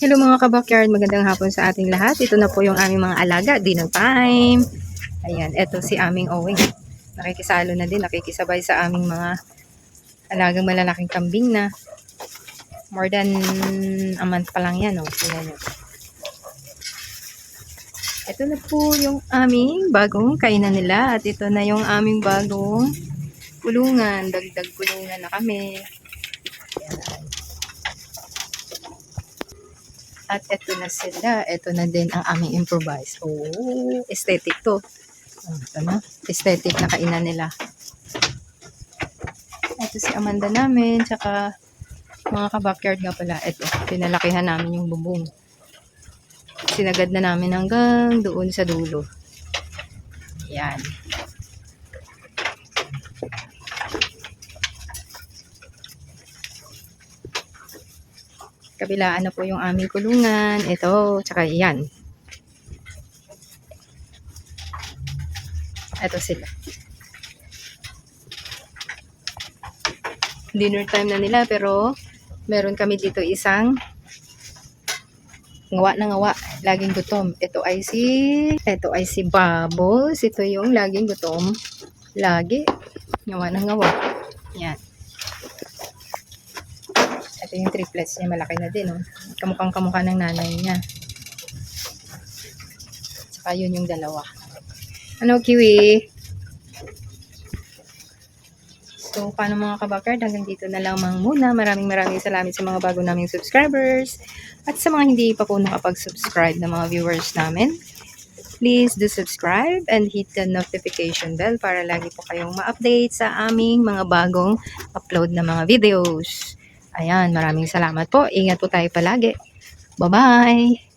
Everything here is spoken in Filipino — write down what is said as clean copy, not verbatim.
Hello mga kabakyard, magandang hapon sa ating lahat. Ito na po yung aming mga alaga, dinner time. Ayan, eto si aming Owen. Nakikisalo na din, nakikisabay sa aming mga alagang malalaking kambing na. More than a month pa lang yan, oh. Tingnan nyo. Ito na po yung aming bagong kainan nila. At ito na yung aming bagong kulungan. Dagdag kulungan na kami. Ayan. At eto na sila. Eto na din ang aming improvise. Oh, aesthetic to. Ito na. Aesthetic na kainan nila. Ito si Amanda namin. Tsaka mga kabakyard nga pala. Ito. Pinalakihan namin yung bubong. Sinagad na namin hanggang doon sa dulo. Yan. Kabilaan na po yung aming kulungan. Ito, tsaka yan. Ito sila. Dinner time na nila pero meron kami dito isang ngawa na ngawa. Laging gutom. Ito ay si Bubbles. Ito yung laging gutom. Lagi. Ngawa na ngawa. Yan. Ito yung triplets niya, malaki na din, oh. Kamukhang kamukha ng nanay niya. Saka yun yung dalawa. Ano, Kiwi? So, paano mga kabakyard? Hanggang dito na lamang muna. Maraming salamat sa mga bago naming subscribers. At sa mga hindi pa po nakapag-subscribe na mga viewers namin, please do subscribe and hit the notification bell para lagi po kayong ma-update sa aming mga bagong upload na mga videos. Ayan, maraming salamat po. Ingat po tayo palagi. Bye-bye!